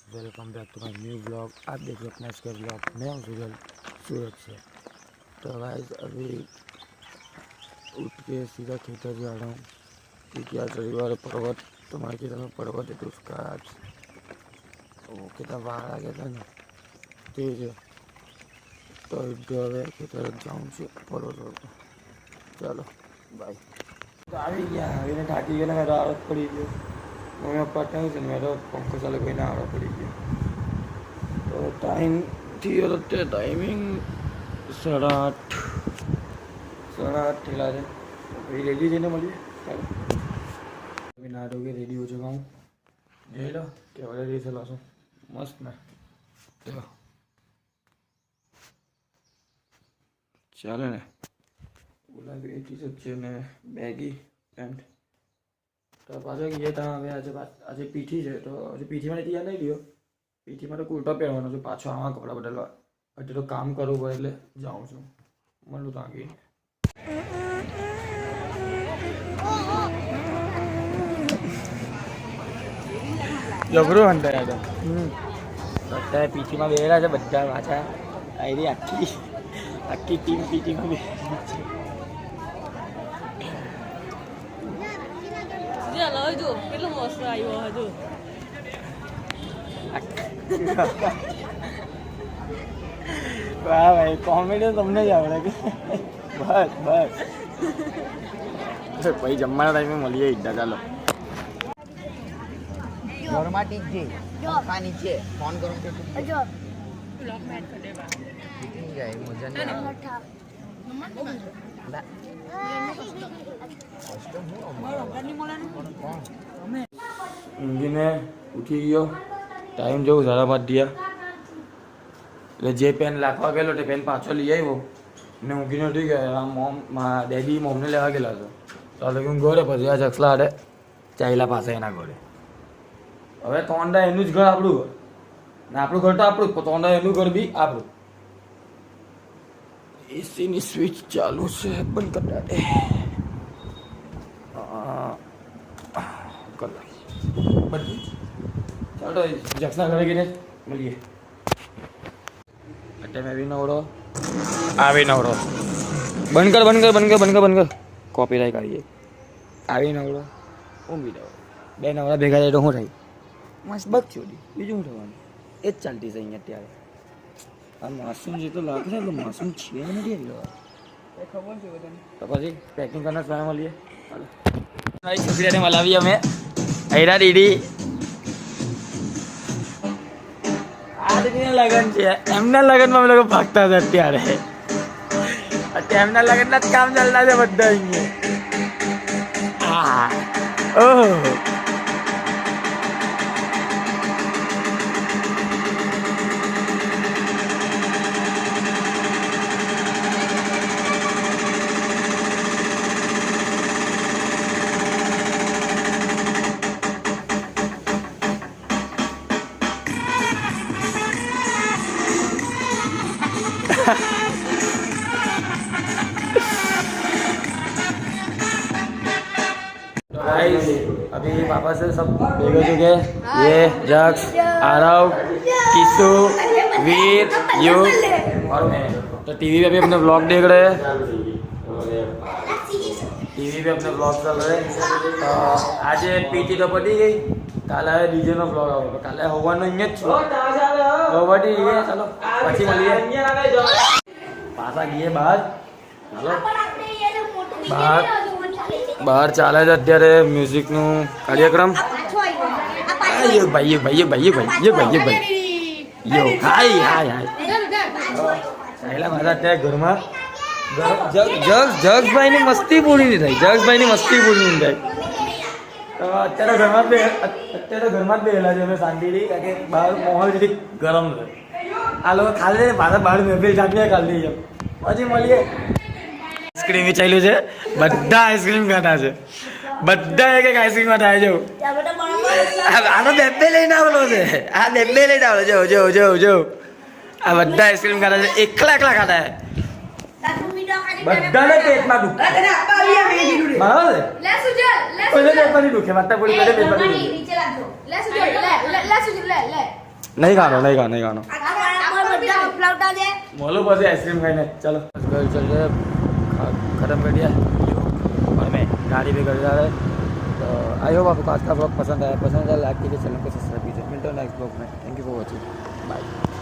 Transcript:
Welcome back to my new blog. आप देख रहे हो अपना इसका ब्लॉग। मैं हूँ सुजल सूरत से। तो गाइस अभी उठ के सीधा खेतर जा रहा हूँ क्योंकि आज रविवार पर्वत तुम्हारे खेतर में पर्वत है तो उसका आज वो कितना बाहर आ गया था ना तेज है तो હવે ખેતર જાઉં છું पर्वत चलो बाय। तो આવી ગયા આવીને થાકી ગયો ને મેં તો આળસ પડી ગયો મમ્મી પપ્પા ત્યાં છે ને મેં તો પંખો ચાલુ કરીને આળસ પડી ગયો। તો ટાઈમ થયો તો ટાઈમિંગ 8:30 થયેલા છે। ભાઈ રેડી જઈને મળીએ ચાલો। अभी नहा धो के रेडी हो चुका हूँ। ये लो क्या रेडी से लासो मस्त में चलो चाले ने गुलाबी टी शर्ट છે ને બેગી પેન્ટ। તો પાછો ગયો ત્યાં હવે આજે પીઠી છે તો હજી પીઠીમાં તૈયાર નહીં લ્યો પીઠીમાં તો કુર્તો પહેરવાનો છે પાછો આવા કપડાં બદલવા એટલે તો કામ કરવું પડે એટલે જાઉં છું મળું ત્યાં ગઈ। જબરું હંતાયા તો બધા પીઠીમાં બેઠા છે બધા પાછા આવી આખી ટીમ પીઠીમાં બેઠી છે। જો કેટલો મસ્ત આવ્યો હજુ વાહ ભાઈ કોમેડી તમને જ આવડે કે બસ પછી જમવાના ટાઈમે મળીએ ઈડા ચાલો। ઘરમાંથી જ પંખા નીચે ફોન કરો તો બ્લોક મેટ કરી દેવા જાય મજા નહીં આવે ઊંઘીને ઉઠી ગયો ટાઈમ જેવું 5:30 થયા એટલે જે પેન લાખવા ગયેલો તે પેન પાછો લઈ આવ્યો ને ઊંઘીને ઉઠી ગયા। મોમ ડેડી મોમને લેવા ગયેલા છે ચાલો હું ઘરે પછી આ જક્ષલા હાડે ચાઈલા પાસે એના ઘરે। હવે તોંડા એનું જ ઘર આપણું ઘર ને આપણું ઘર તો આપણું જ તોંડા એનું ઘર બી આપણું। એસીની સ્વિચ ચાલુ છે બંધ કરતા દે બધી ચાલો જક્ષના ઘરે ગઈને મળીએ। અત્યારે આવી નવરો આવી નવરો બંધ કર કોપીરાઈટ કાઢીએ આવી નવરો ઊંઘી જાવ બે નવરા ભેગા થાય તો શું થાય મસ્ત બક છોડી બીજું શું થવાનું એ જ ચાલતી છે અહીંયા અત્યારે। આ માસૂમ જે તો લાગે છે માસૂમ છે નથી ખબર છે બધાને તો પછી પેકિંગ કરના સમય મળીએ ચાલો। છોકરીને મલાવી અમે હીરા દીદી આ દીદીના લગન છે એમના લગનમાં અમે લોકો ભાગતા હતા અત્યારે એમના લગનના જ કામ ચાલતા છે બધા અહીંયા। ઓહ अभी पापा से सब भेग हो चुके हैं। ये जक्स आरव किसू वीर यू और मैं। तो टीवी पे अभी अपने ब्लॉग देख रहे हैं टीवी पे अपने ब्लॉग चल रहे हैं। तो आज पीटी तो पड़ी गई काले डीजे नो ब्लॉग आवे काले होवानो इंगे छो होवाटी ये चलो પછી મળીએ પાછા ગઈએ બહાર ચાલો બહાર ચાલે છે અત્યારે મ્યુઝિકનું કાર્યક્રમ। ભાઈ યો હાય સાહેલા મારા અત્યારે ઘરમાં જગભાઈની મસ્તી પૂરી નહીં થાય જગભાઈની મસ્તી પૂરી નહીં થાય તો અત્યારે ઘરમાં જ બેઠેલા છે અમે શાંતિથી કારણ કે બહાર માહોલ જેથી ગરમ છે આ લોકો ખાલી પાછા બહાર મેં જાણીએ ખાલી પછી મળીએ। આઈસ્ક્રીમ વેચાયેલું છે બધા આઈસ્ક્રીમ ખાતા છે બધા એક આઈસ્ક્રીમ ખાતા છે આનો બેબે લઈને આવેલો છે આ બેબે લઈને આવેલો જો આ બધા આઈસ્ક્રીમ ખાતા છે એકલા ખાતા છે બધાને પેટમાં દુખે બરાબર છે પેટમાં દુખે વાતા પડી પેટમાં દુખે नहीं खाना मोलो पर आइसक्रीम खाने चलो घर चल रहे ख़त्म कर दिया और मैं गाड़ी पे कर जा रहा है। तो आई होप आपको आज का ब्लॉग पसंद आया। लाइक कीजिए, चैनल को सब्सक्राइब कीजिए। मिलते हैं नेक्स्ट ब्लॉग में। Thank you for watching, bye.